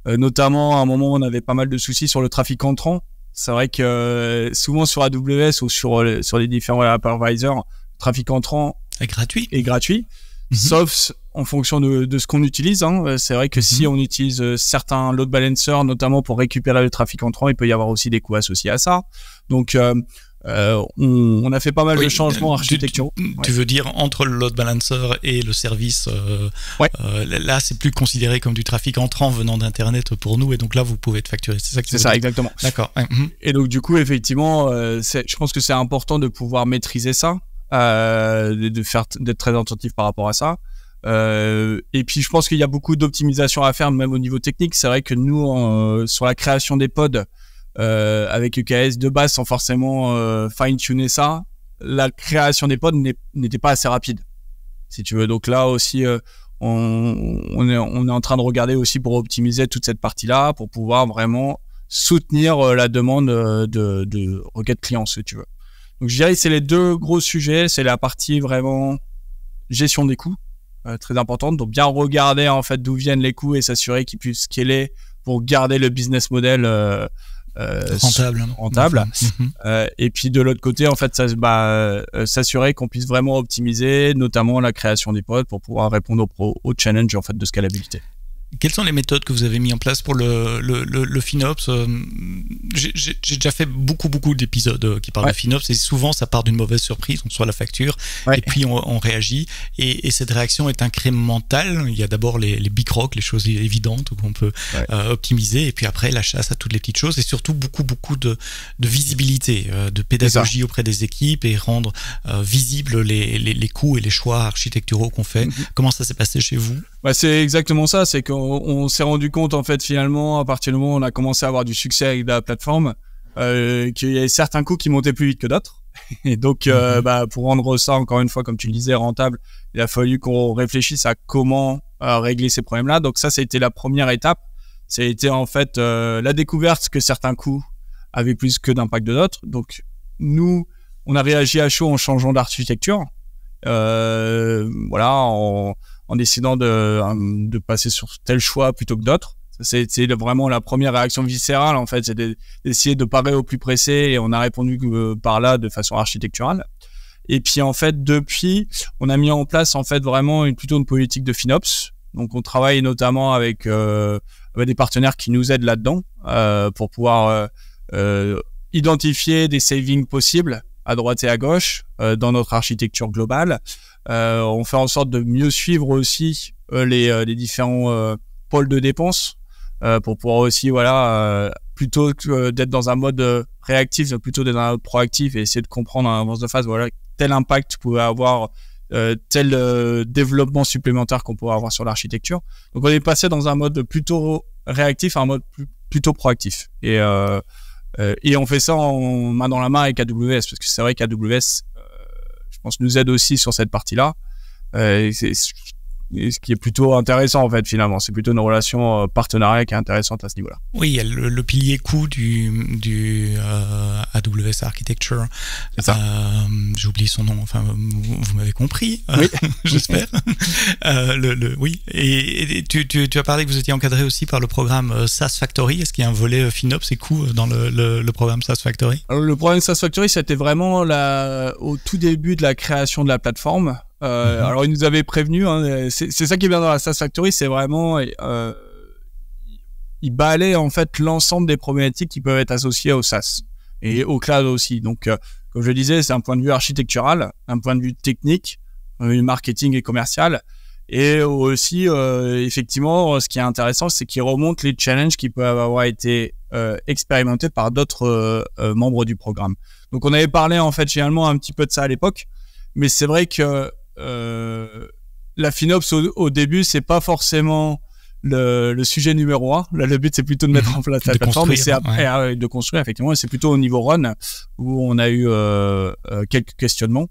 Notamment, à un moment, on avait pas mal de soucis sur le trafic entrant. C'est vrai que souvent sur AWS ou sur les différents hypervisors, le trafic entrant est gratuit. Sauf en fonction de ce qu'on utilise. C'est vrai que si on utilise certains load balancers, notamment pour récupérer le trafic entrant, il peut y avoir aussi des coûts associés à ça. Donc, on a fait pas mal de changements architecturaux. Tu veux dire entre le load balancer et le service, là c'est plus considéré comme du trafic entrant venant d'internet pour nous, et donc là vous pouvez être facturé. C'est ça que tu veux dire. Exactement. D'accord. Et donc du coup effectivement, je pense que c'est important de pouvoir maîtriser ça, d'être très attentif par rapport à ça. Et puis je pense qu'il y a beaucoup d'optimisation à faire même au niveau technique. C'est vrai que nous sur la création des pods, avec EKS de base sans forcément fine-tuner ça, la création des pods n'était pas assez rapide, si tu veux. Donc là aussi on est en train de regarder aussi pour optimiser toute cette partie-là, pour pouvoir vraiment soutenir la demande de requêtes clients, si tu veux. Donc je dirais que c'est les deux gros sujets. C'est la partie vraiment gestion des coûts, très importante. Donc bien regarder en fait d'où viennent les coûts et s'assurer qu'ils puissent scaler pour garder le business model rentable. Et puis de l'autre côté en fait s'assurer qu'on puisse vraiment optimiser notamment la création des pods pour pouvoir répondre aux challenges en fait de scalabilité. Quelles sont les méthodes que vous avez mis en place pour le FinOps? J'ai déjà fait beaucoup d'épisodes qui parlent de FinOps, et souvent ça part d'une mauvaise surprise, on reçoit la facture et puis on réagit, et cette réaction est incrémentale. Il y a d'abord les big rocks, les choses évidentes qu'on peut optimiser, et puis après la chasse à toutes les petites choses, et surtout beaucoup de visibilité, de pédagogie auprès des équipes, et rendre visibles les coûts et les choix architecturaux qu'on fait. Comment ça s'est passé chez vous? C'est exactement ça, c'est qu'on s'est rendu compte en fait finalement à partir du moment où on a commencé à avoir du succès avec la plateforme, qu'il y avait certains coûts qui montaient plus vite que d'autres, et donc pour rendre ça encore une fois, comme tu le disais, rentable, il a fallu qu'on réfléchisse à comment régler ces problèmes-là. Donc ça a été la première étape, ça a été en fait la découverte que certains coûts avaient plus que d'impact de d'autres. Donc nous, on a réagi à chaud en changeant d'architecture, en décidant de passer sur tel choix plutôt que d'autres. C'est vraiment la première réaction viscérale, en fait, c'est d'essayer de parer au plus pressé, et on a répondu par là de façon architecturale. Et puis en fait, depuis, on a mis en place en fait vraiment plutôt une politique de FinOps. Donc on travaille notamment avec des partenaires qui nous aident là-dedans, pour pouvoir identifier des savings possibles à droite et à gauche dans notre architecture globale. On fait en sorte de mieux suivre aussi les différents pôles de dépenses, pour pouvoir aussi plutôt que d'être dans un mode réactif, plutôt d'être dans un mode proactif, et essayer de comprendre en avance de phase tel impact pouvait avoir tel développement supplémentaire qu'on pourrait avoir sur l'architecture. Donc on est passé dans un mode plutôt réactif à un mode plutôt proactif, et on fait ça en main dans la main avec AWS, parce que c'est vrai qu'AWS je pense nous aide aussi sur cette partie-là, et ce qui est plutôt intéressant en fait finalement, c'est plutôt une relation partenariat qui est intéressante à ce niveau-là. Oui, il y a le pilier coût du AWS Architecture. J'ai oublié son nom, enfin vous m'avez compris, oui. J'espère. Oui, et tu as parlé que vous étiez encadré aussi par le programme SaaS Factory. Est-ce qu'il y a un volet FinOps et coût dans le programme SaaS Factory? Alors, le programme SaaS Factory, c'était vraiment au tout début de la création de la plateforme. Alors, ils nous avaient prévenu, c'est ça qui est bien dans la SaaS Factory, c'est vraiment, ils balaient en fait l'ensemble des problématiques qui peuvent être associées au SaaS et au cloud aussi. Donc, comme je le disais, c'est un point de vue architectural, un point de vue technique, marketing et commercial, et aussi, effectivement, ce qui est intéressant, c'est qu'ils remontent les challenges qui peuvent avoir été expérimentés par d'autres membres du programme. Donc, on avait parlé en fait finalement un petit peu de ça à l'époque, mais c'est vrai que la FinOps au début, c'est pas forcément le sujet numéro 1. Là, le but, c'est plutôt de mettre en place la plateforme, et c'est après de construire, effectivement, et c'est plutôt au niveau run où on a eu quelques questionnements.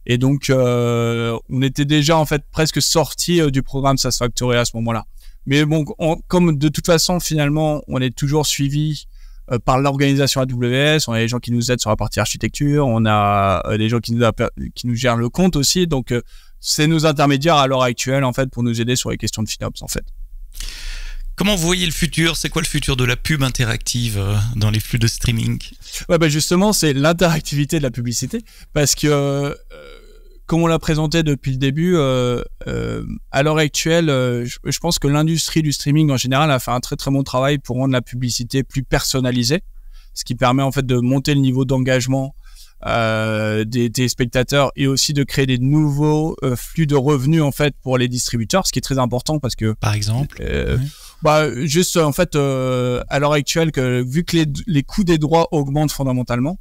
Et donc, on était déjà en fait presque sorti du programme SaaS Factory à ce moment-là. Mais bon, comme de toute façon, finalement, on est toujours suivi par l'organisation AWS, on a des gens qui nous aident sur la partie architecture, on a des gens qui nous gèrent le compte aussi, donc c'est nos intermédiaires à l'heure actuelle en fait pour nous aider sur les questions de FinOps en fait. Comment vous voyez le futur? C'est quoi le futur de la pub interactive dans les flux de streaming? Justement, c'est l'interactivité de la publicité, parce que comme on l'a présenté depuis le début, à l'heure actuelle, je pense que l'industrie du streaming en général a fait un très très bon travail pour rendre la publicité plus personnalisée, ce qui permet en fait de monter le niveau d'engagement des téléspectateurs, et aussi de créer des nouveaux flux de revenus en fait pour les distributeurs, ce qui est très important parce que par exemple juste en fait à l'heure actuelle, vu que les coûts des droits augmentent fondamentalement,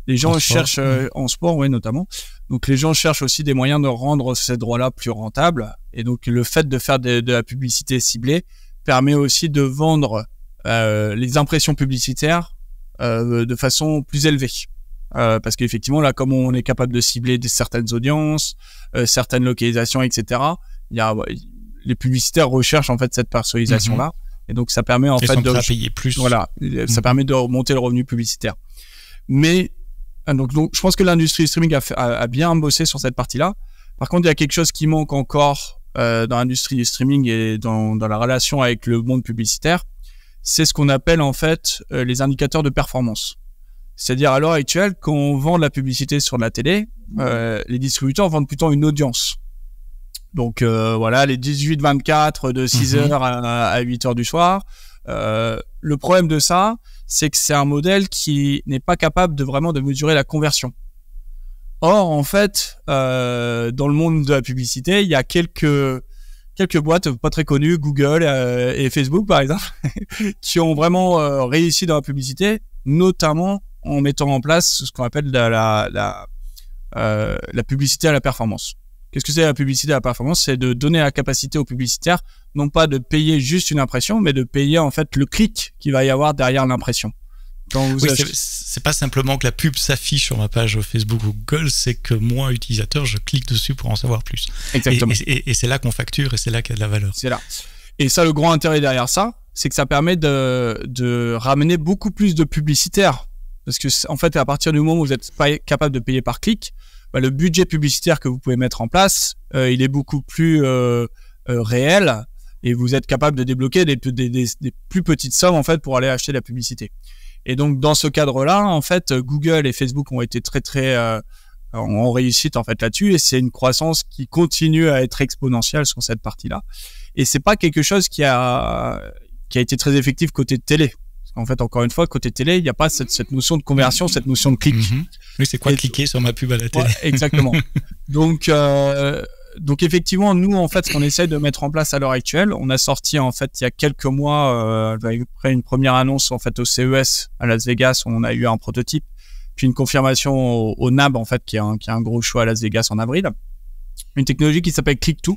les gens cherchent en sport, notamment. Donc les gens cherchent aussi des moyens de rendre ces droits-là plus rentables, et donc le fait de faire de la publicité ciblée permet aussi de vendre les impressions publicitaires de façon plus élevée. Parce qu'effectivement là, comme on est capable de cibler certaines audiences, certaines localisations, etc., les publicitaires recherchent en fait cette personnalisation-là, et donc ça permet en fait de payer plus. Voilà, ça permet de remonter le revenu publicitaire. Mais donc je pense que l'industrie du streaming a bien bossé sur cette partie-là. Par contre, il y a quelque chose qui manque encore dans l'industrie du streaming et dans la relation avec le monde publicitaire. C'est ce qu'on appelle en fait les indicateurs de performance. C'est-à-dire à l'heure actuelle, quand on vend de la publicité sur la télé, les distributeurs vendent plutôt une audience. Donc voilà, les 18-24 de 6h à 8h du soir. Le problème de ça, c'est que c'est un modèle qui n'est pas capable de mesurer la conversion. Or, en fait, dans le monde de la publicité, il y a quelques boîtes pas très connues, Google et Facebook par exemple, qui ont vraiment réussi dans la publicité, notamment en mettant en place ce qu'on appelle la publicité à la performance. Qu'est-ce que c'est la publicité à la performance? C'est de donner la capacité aux publicitaires, non pas de payer juste une impression, mais de payer en fait le clic qu'il va y avoir derrière l'impression. Oui, c'est pas simplement que la pub s'affiche sur ma page Facebook ou Google, c'est que moi, utilisateur, je clique dessus pour en savoir plus. Exactement. Et c'est là qu'on facture et c'est là qu'il y a de la valeur. C'est là. Et ça, le grand intérêt derrière ça, c'est que ça permet de ramener beaucoup plus de publicitaires. Parce que, en fait, à partir du moment où vous n'êtes pas capable de payer par clic, le budget publicitaire que vous pouvez mettre en place, il est beaucoup plus réel et vous êtes capable de débloquer des plus petites sommes en fait pour aller acheter de la publicité. Et donc dans ce cadre-là, en fait, Google et Facebook ont été très en réussite en fait là-dessus, et c'est une croissance qui continue à être exponentielle sur cette partie-là. Et c'est pas quelque chose qui a été très effectif côté télé. En fait, encore une fois, côté télé, il n'y a pas cette notion de conversion, cette notion de clic. Oui, c'est quoi cliquer sur ma pub à la télé? Ouais, exactement. Donc effectivement, nous, en fait, ce qu'on essaie de mettre en place à l'heure actuelle, on a sorti, en fait, il y a quelques mois, après une première annonce, en fait, au CES à Las Vegas, où on a eu un prototype, puis une confirmation au NAB, en fait, qui est un gros show à Las Vegas en avril. Une technologie qui s'appelle Click2,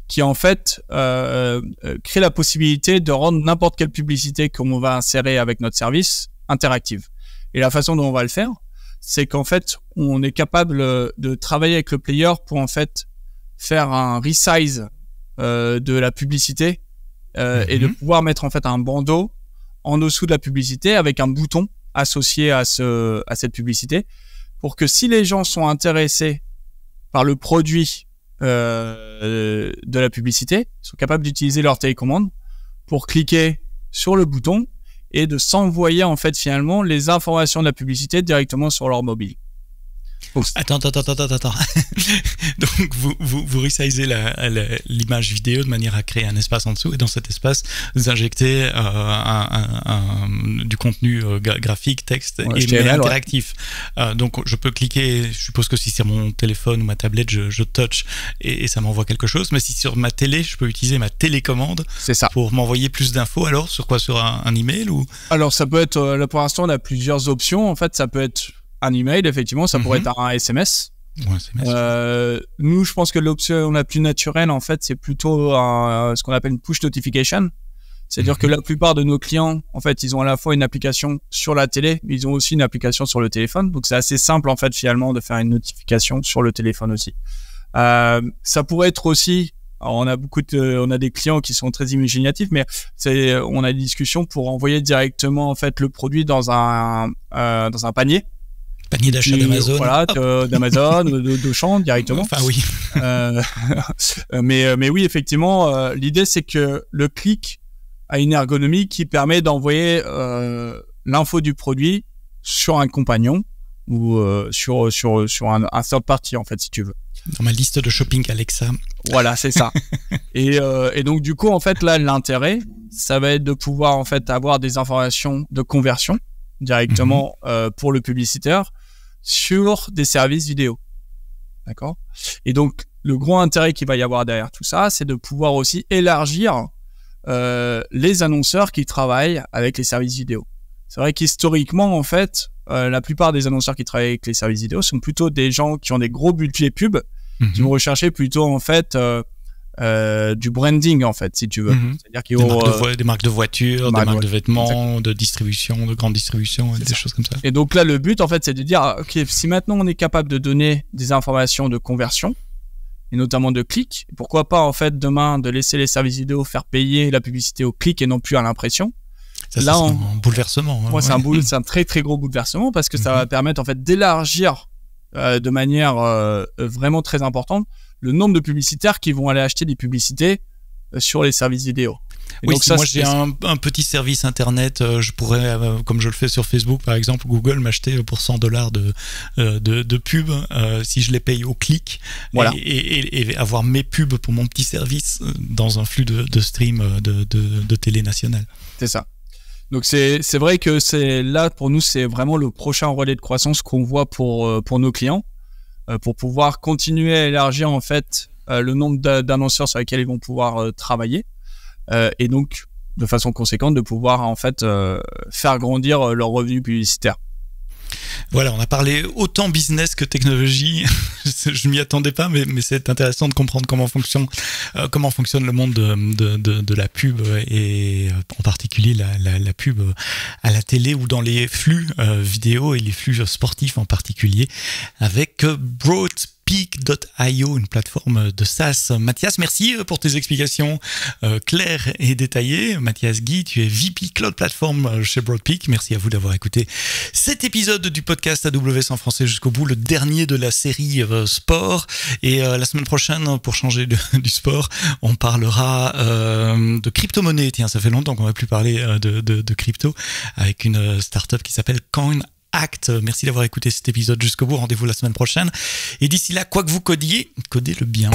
qui en fait crée la possibilité de rendre n'importe quelle publicité qu'on va insérer avec notre service interactive. Et la façon dont on va le faire, c'est qu'en fait, on est capable de travailler avec le player pour en fait faire un resize de la publicité et de pouvoir mettre en fait un bandeau en dessous de la publicité avec un bouton associé à cette publicité, pour que si les gens sont intéressés par le produit de la publicité, ils sont capables d'utiliser leur télécommande pour cliquer sur le bouton et de s'envoyer en fait finalement les informations de la publicité directement sur leur mobile. Attends. Donc vous resizez l'image vidéo de manière à créer un espace en dessous, et dans cet espace vous injectez du contenu graphique, texte et interactif. Donc je peux cliquer, je suppose que si c'est mon téléphone ou ma tablette, je touch et ça m'envoie quelque chose. Mais si sur ma télé, je peux utiliser ma télécommande pour m'envoyer plus d'infos. Alors sur quoi? Sur un email ou? Alors ça peut être, là pour l'instant on a plusieurs options. En fait ça peut être un email, effectivement, ça pourrait être un SMS. Ouais, SMS. Nous, je pense que l'option la plus naturelle, en fait, c'est plutôt ce qu'on appelle une push notification. C'est-à-dire que la plupart de nos clients, en fait, ils ont à la fois une application sur la télé, mais ils ont aussi une application sur le téléphone. Donc, c'est assez simple, en fait, finalement, de faire une notification sur le téléphone aussi. Ça pourrait être aussi, alors on a des clients qui sont très imaginatifs, mais on a des discussions pour envoyer directement, en fait, le produit dans un panier d'achat d'Amazon. Voilà, d'Amazon, d'Auchan directement. Enfin oui. Mais oui, effectivement, l'idée c'est que le clic a une ergonomie qui permet d'envoyer l'info du produit sur un compagnon ou sur un third party en fait, si tu veux. Dans ma liste de shopping Alexa. Voilà, c'est ça. Et donc du coup, en fait, là, l'intérêt, ça va être de pouvoir en fait avoir des informations de conversion directement pour le publicitaire sur des services vidéo. D'accord? Et donc, le gros intérêt qu'il va y avoir derrière tout ça, c'est de pouvoir aussi élargir les annonceurs qui travaillent avec les services vidéo. C'est vrai qu'historiquement, en fait, la plupart des annonceurs qui travaillent avec les services vidéo sont plutôt des gens qui ont des gros budgets pub, qui vont rechercher plutôt, en fait, du branding en fait, si tu veux. C'est-à-dire qu'ils des marques de voitures, des marques de vêtements, de distribution, de grande distribution, des choses comme ça. Et donc là, le but en fait, c'est de dire, ok, si maintenant on est capable de donner des informations de conversion et notamment de clic, pourquoi pas en fait demain de laisser les services vidéo faire payer la publicité au clic et non plus à l'impression. Ça, là, c'est un bouleversement. Ouais, c'est un très très gros bouleversement parce que ça va permettre en fait d'élargir de manière vraiment très importante le nombre de publicitaires qui vont aller acheter des publicités sur les services vidéo. Oui, donc si moi j'ai un petit service internet, je pourrais, comme je le fais sur Facebook par exemple, Google m'acheter pour $100 de pub si je les paye au clic, voilà. et avoir mes pubs pour mon petit service dans un flux de stream de télé nationale. C'est ça. Donc c'est vrai que c'est là pour nous, c'est vraiment le prochain relais de croissance qu'on voit pour nos clients, pour pouvoir continuer à élargir en fait le nombre d'annonceurs sur lesquels ils vont pouvoir travailler. Et donc, de façon conséquente, de pouvoir en fait faire grandir leurs revenus publicitaires. Voilà, on a parlé autant business que technologie. Je m'y attendais pas, mais c'est intéressant de comprendre comment fonctionne le monde de la pub et en particulier la pub à la télé ou dans les flux vidéo et les flux sportifs en particulier avec Broadpeak.io, une plateforme de SaaS. Mathias, merci pour tes explications claires et détaillées. Mathias Guy, tu es VP Cloud Platform chez Broadpeak. Merci à vous d'avoir écouté cet épisode du podcast AWS en français jusqu'au bout, le dernier de la série sport. Et la semaine prochaine, pour changer du sport, on parlera de crypto-monnaie. Tiens, ça fait longtemps qu'on n'a plus parlé de crypto avec une startup qui s'appelle CoinAct. Merci d'avoir écouté cet épisode jusqu'au bout. Rendez-vous la semaine prochaine. Et d'ici là, quoi que vous codiez, codez-le bien.